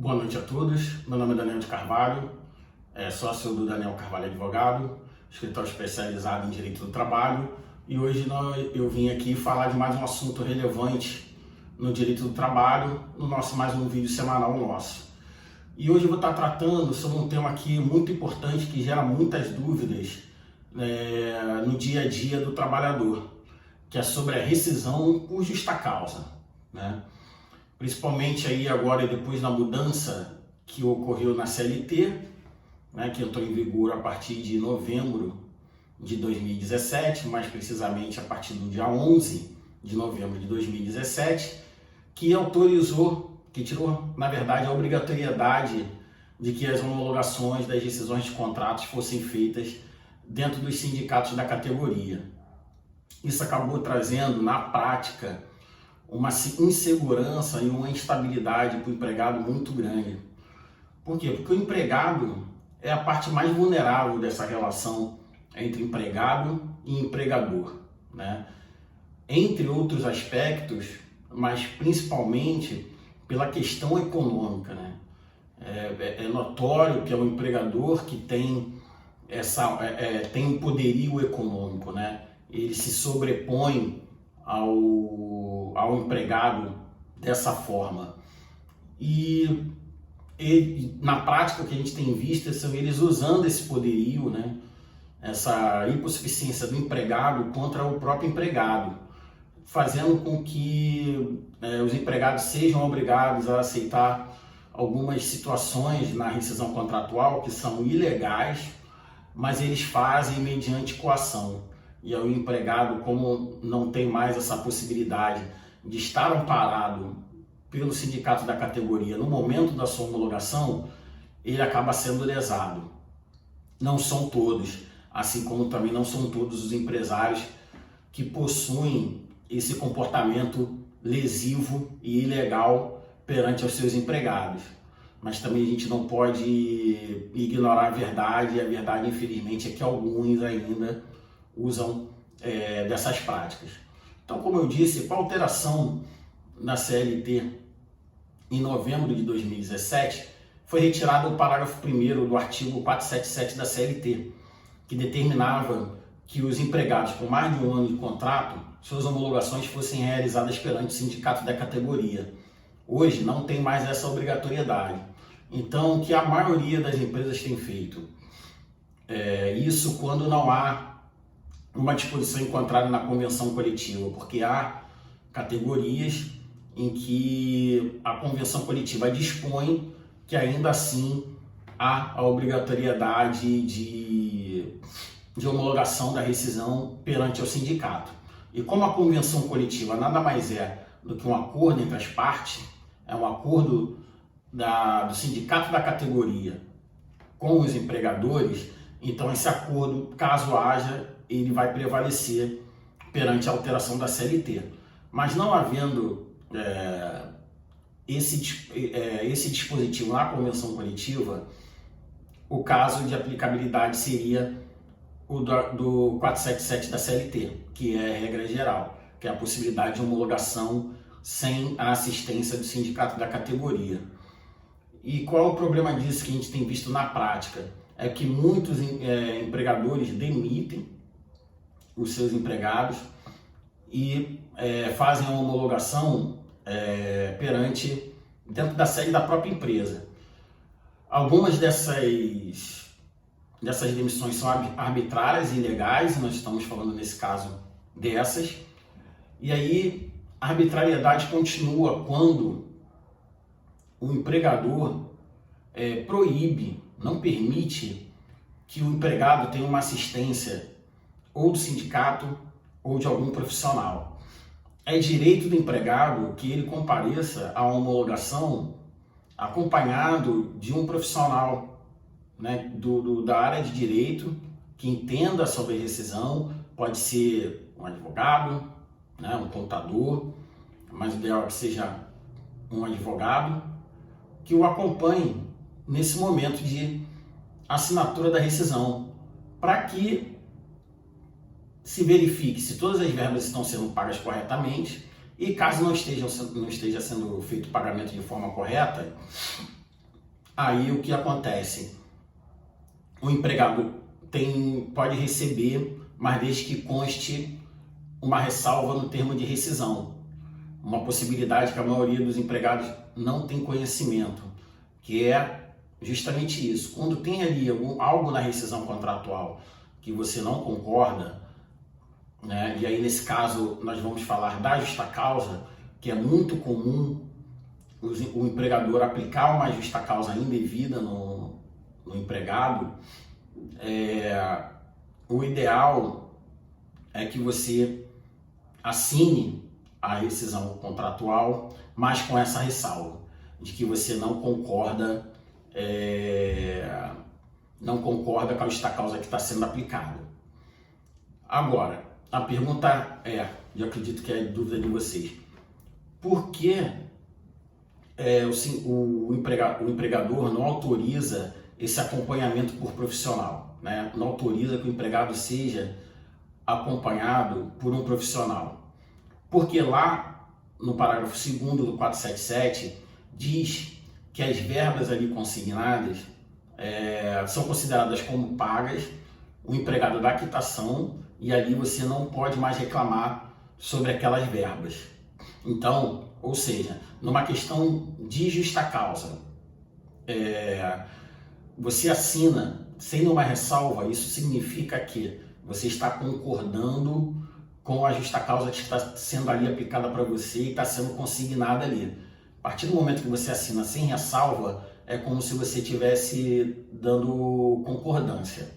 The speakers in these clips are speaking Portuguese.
Boa noite a todos, meu nome é Daniel de Carvalho, sócio do Daniel Carvalho Advogado, escritório especializado em Direito do Trabalho, e hoje eu vim aqui falar de mais um assunto relevante no Direito do Trabalho, no nosso mais um vídeo semanal nosso. E hoje eu vou estar tratando sobre um tema aqui muito importante que gera muitas dúvidas no dia a dia do trabalhador, que é sobre a rescisão por justa causa, né? Principalmente aí agora depois da mudança que ocorreu na CLT, né, que entrou em vigor a partir de novembro de 2017, mais precisamente a partir do dia 11 de novembro de 2017, que autorizou, que tirou, na verdade, a obrigatoriedade de que as homologações das rescisões de contratos fossem feitas dentro dos sindicatos da categoria. Isso acabou trazendo, na prática, uma insegurança e uma instabilidade para o empregado muito grande. Por quê? Porque o empregado é a parte mais vulnerável dessa relação entre empregado e empregador, né? Entre outros aspectos, mas principalmente pela questão econômica, né? É notório que é o empregador que tem tem um poderio econômico, né? Ele se sobrepõe ao empregado dessa forma. E na prática o que a gente tem visto são eles usando esse poderio, né? Essa hipossuficiência do empregado contra o próprio empregado, fazendo com que os empregados sejam obrigados a aceitar algumas situações na rescisão contratual que são ilegais, mas eles fazem mediante coação. E aí o empregado, como não tem mais essa possibilidade de estar amparado pelo sindicato da categoria no momento da sua homologação, ele acaba sendo lesado. Não são todos, assim como também não são todos os empresários que possuem esse comportamento lesivo e ilegal perante os seus empregados. Mas também a gente não pode ignorar a verdade, e a verdade, infelizmente, é que alguns ainda usam dessas práticas. Então, como eu disse, com a alteração na CLT em novembro de 2017, foi retirado o parágrafo 1º do artigo 477 da CLT, que determinava que os empregados com mais de um ano de contrato, suas homologações fossem realizadas perante o sindicato da categoria. Hoje não tem mais essa obrigatoriedade. Então, o que a maioria das empresas tem feito? Isso quando não há uma disposição encontrada na convenção coletiva, porque há categorias em que a convenção coletiva dispõe que ainda assim há a obrigatoriedade de homologação da rescisão perante o sindicato. E como a convenção coletiva nada mais é do que um acordo entre as partes, é um acordo do sindicato da categoria com os empregadores, então esse acordo, caso haja, ele vai prevalecer perante a alteração da CLT. Mas não havendo esse dispositivo na convenção coletiva, o caso de aplicabilidade seria o do 477 da CLT, que é a regra geral, que é a possibilidade de homologação sem a assistência do sindicato da categoria. E qual é o problema disso que a gente tem visto na prática? É que muitos empregadores demitem os seus empregados e fazem a homologação dentro da sede da própria empresa. Algumas dessas demissões são arbitrárias e ilegais, e nós estamos falando nesse caso dessas. E aí a arbitrariedade continua quando o empregador proíbe, não permite que o empregado tenha uma assistência ou do sindicato ou de algum profissional. É direito do empregado que ele compareça à homologação acompanhado de um profissional, né, da área de direito que entenda sobre rescisão. Pode ser um advogado, né, um contador, mas o ideal é que seja um advogado que o acompanhe nesse momento de assinatura da rescisão, para que se verifique se todas as verbas estão sendo pagas corretamente e caso não esteja sendo feito o pagamento de forma correta, aí o que acontece? O empregado pode receber, mas desde que conste uma ressalva no termo de rescisão. Uma possibilidade que a maioria dos empregados não tem conhecimento, que é justamente isso. Quando tem ali algo na rescisão contratual que você não concorda, né, e aí nesse caso nós vamos falar da justa causa, que é muito comum o empregador aplicar uma justa causa indevida no empregado, o ideal é que você assine a rescisão contratual, mas com essa ressalva de que você não concorda com a justa causa que está sendo aplicada. Agora, a pergunta eu acredito que é a dúvida de vocês, por que o empregador não autoriza esse acompanhamento por profissional, né? Não autoriza que o empregado seja acompanhado por um profissional? Porque lá no parágrafo 2º do 477 diz que as verbas ali consignadas são consideradas como pagas, o empregado dá quitação e ali você não pode mais reclamar sobre aquelas verbas. Então, ou seja, numa questão de justa causa, você assina sem nenhuma ressalva, isso significa que você está concordando com a justa causa que está sendo ali aplicada para você e está sendo consignada ali. A partir do momento que você assina sem ressalva, é como se você estivesse dando concordância.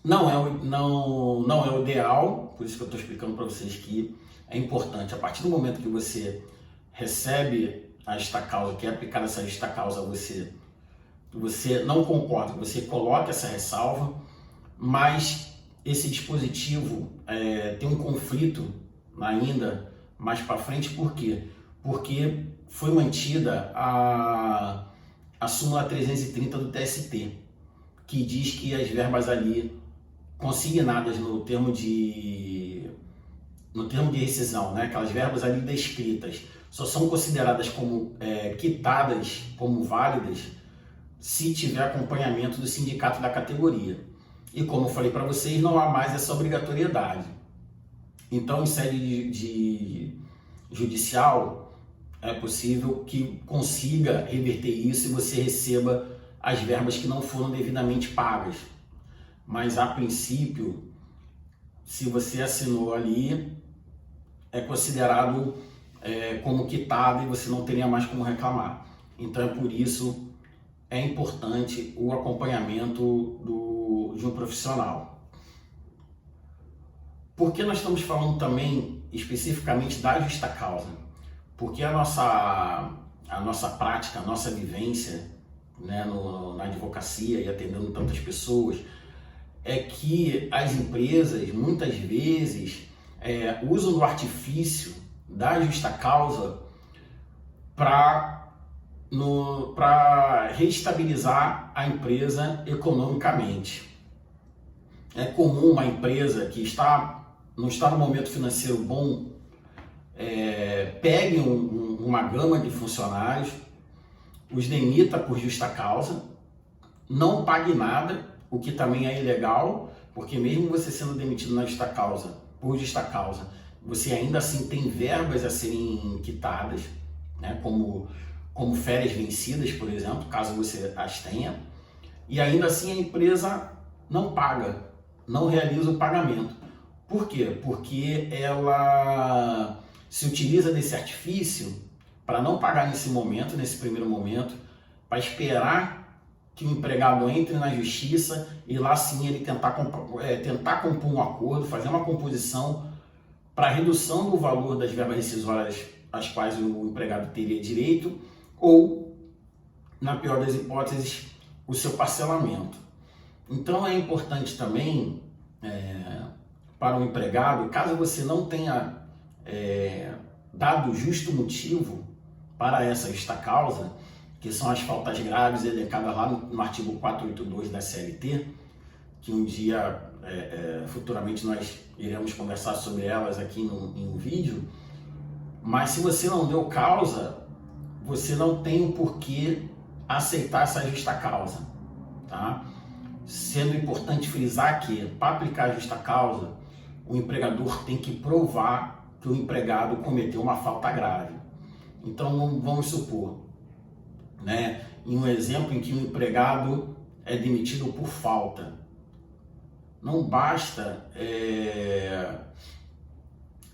Não é o ideal, por isso que eu estou explicando para vocês que é importante. A partir do momento que você recebe a justa causa, que é aplicada essa justa causa, você não concorda, você coloca essa ressalva, mas esse dispositivo tem um conflito ainda mais para frente. Por quê? Porque foi mantida a súmula 330 do TST, que diz que as verbas ali consignadas no termo de rescisão, né, aquelas verbas ali descritas, só são consideradas como quitadas, como válidas, se tiver acompanhamento do sindicato da categoria. E como eu falei para vocês, não há mais essa obrigatoriedade. Então, em sede judicial, é possível que consiga reverter isso e você receba as verbas que não foram devidamente pagas. Mas, a princípio, se você assinou ali, é considerado como quitado e você não teria mais como reclamar. Então, é por isso é importante o acompanhamento de um profissional. Por que nós estamos falando também especificamente da justa causa? Porque a nossa prática, a nossa vivência, né, na advocacia e atendendo tantas pessoas, é que as empresas muitas vezes usam do artifício da justa causa para reestabilizar a empresa economicamente. É comum uma empresa que não está no momento financeiro bom, pegue uma gama de funcionários, os demita por justa causa, não pague nada, o que também é ilegal, porque mesmo você sendo demitido na justa causa, por justa causa, você ainda assim tem verbas a serem quitadas, né, como férias vencidas, por exemplo, caso você as tenha, e ainda assim a empresa não paga, não realiza o pagamento. Por quê? Porque ela se utiliza desse artifício para não pagar nesse primeiro momento, para esperar que o empregado entre na justiça e lá sim ele tentar compor um acordo, fazer uma composição para redução do valor das verbas rescisórias às quais o empregado teria direito, ou, na pior das hipóteses, o seu parcelamento. Então é importante também para o empregado, caso você não tenha dado justo motivo para essa justa causa, que são as faltas graves elencadas lá no artigo 482 da CLT, que um dia, futuramente, nós iremos conversar sobre elas aqui em um vídeo. Mas se você não deu causa você não tem o porquê aceitar essa justa causa, tá? Sendo importante frisar que, para aplicar a justa causa, o empregador tem que provar que o empregado cometeu uma falta grave. Então, vamos supor, né, em um exemplo em que o empregado é demitido por falta. Não basta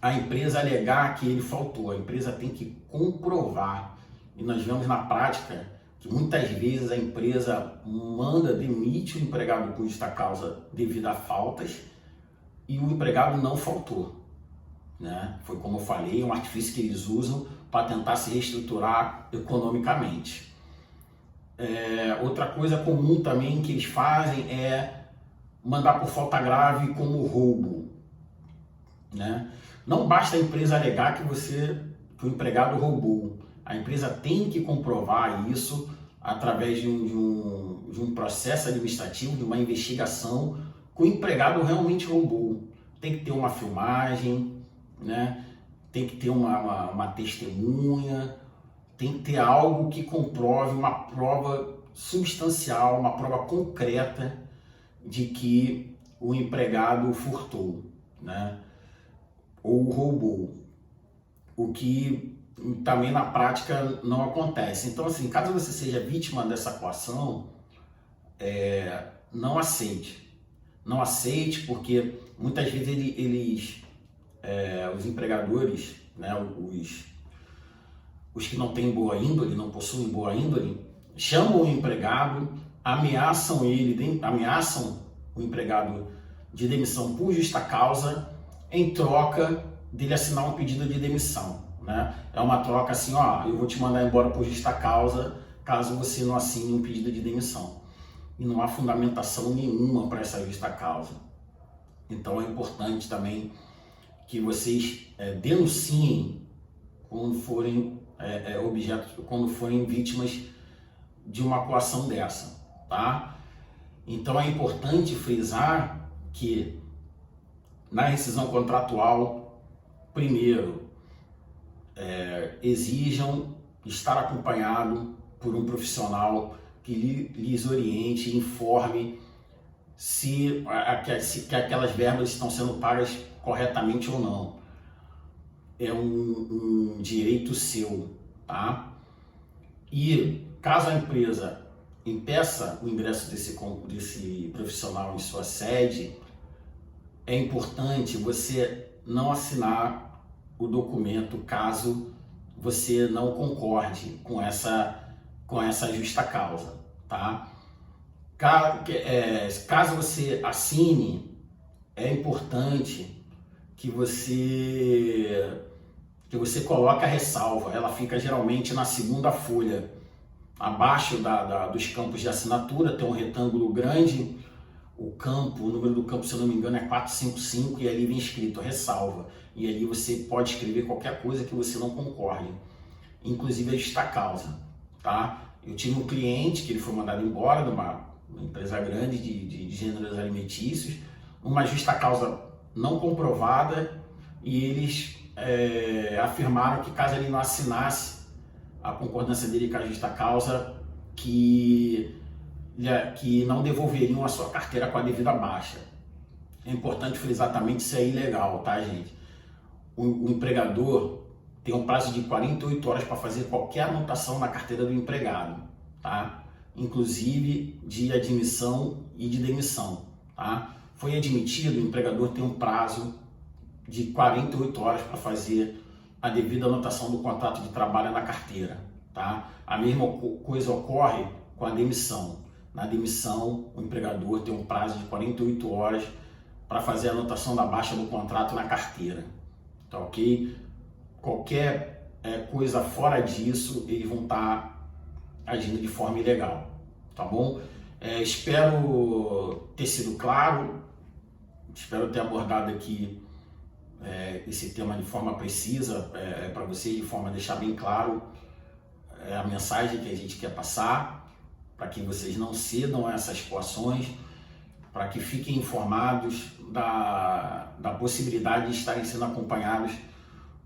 a empresa alegar que ele faltou, a empresa tem que comprovar. E nós vemos na prática que muitas vezes a empresa demite o empregado por justa causa devido a faltas e o empregado não faltou, né? Foi como eu falei, um artifício que eles usam para tentar se reestruturar economicamente. Outra coisa comum também que eles fazem é mandar por falta grave como roubo, né? Não basta a empresa alegar que o empregado roubou. A empresa tem que comprovar isso através de um processo administrativo, de uma investigação, que o empregado realmente roubou. Tem que ter uma filmagem, né? Tem que ter uma testemunha, tem que ter algo que comprove, uma prova substancial, uma prova concreta de que o empregado furtou, né? Ou roubou, o que também na prática não acontece. Então, assim, caso você seja vítima dessa coação, não aceite. Não aceite, porque muitas vezes os empregadores, né, os que não têm boa índole, não possuem boa índole, chamam o empregado, ameaçam o empregado de demissão por justa causa, em troca dele assinar um pedido de demissão, né? É uma troca assim, ó, eu vou te mandar embora por justa causa caso você não assine um pedido de demissão. E não há fundamentação nenhuma para essa justa causa. Então é importante também que vocês denunciem quando forem quando forem vítimas de uma coação dessa, tá? Então é importante frisar que na rescisão contratual, primeiro, exijam estar acompanhado por um profissional que lhes oriente e informe se aquelas verbas estão sendo pagas corretamente ou não. É um direito seu, tá? E caso a empresa impeça o ingresso desse profissional em sua sede, é importante você não assinar o documento caso você não concorde com essa justa causa, tá? Caso você assine, é importante que você coloque a ressalva. Ela fica geralmente na segunda folha, abaixo dos campos de assinatura, tem um retângulo grande. O número do campo, se eu não me engano, é 455 e ali vem escrito ressalva. E ali você pode escrever qualquer coisa que você não concorde, inclusive a justa causa, tá? Eu tive um cliente que ele foi mandado embora de uma empresa grande de gêneros alimentícios, uma justa causa não comprovada, e eles afirmaram que caso ele não assinasse a concordância dele com a justa causa, que não devolveriam a sua carteira com a devida baixa. É importante frisar também que isso é ilegal, tá, gente? O empregador tem um prazo de 48 horas para fazer qualquer anotação na carteira do empregado, tá? Inclusive de admissão e de demissão, tá? Foi admitido, o empregador tem um prazo de 48 horas para fazer a devida anotação do contrato de trabalho na carteira, tá? A mesma coisa ocorre com a demissão. Na demissão, o empregador tem um prazo de 48 horas para fazer a anotação da baixa do contrato na carteira, tá ok? Qualquer coisa fora disso, eles vão estar agindo de forma ilegal, tá bom? Espero ter sido claro, espero ter abordado aqui esse tema de forma precisa para vocês, de forma a deixar bem claro a mensagem que a gente quer passar, para que vocês não cedam a essas coações, para que fiquem informados da possibilidade de estarem sendo acompanhados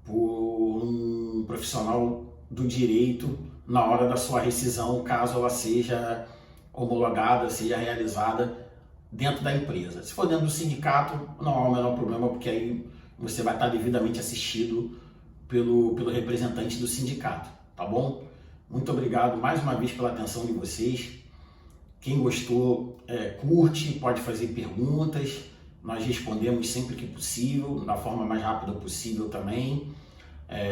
por um profissional do direito na hora da sua rescisão, caso ela seja homologada, seja realizada dentro da empresa. Se for dentro do sindicato, não há o menor problema, porque aí você vai estar devidamente assistido pelo representante do sindicato, tá bom? Muito obrigado mais uma vez pela atenção de vocês. Quem gostou, curte, pode fazer perguntas, nós respondemos sempre que possível, da forma mais rápida possível também.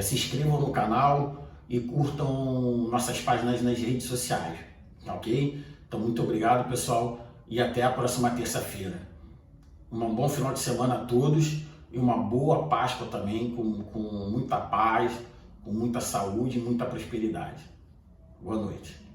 Se inscrevam no canal e curtam nossas páginas nas redes sociais, ok? Então, muito obrigado, pessoal, e até a próxima terça-feira. Um bom final de semana a todos e uma boa Páscoa também, com muita paz, com muita saúde e muita prosperidade. Boa noite.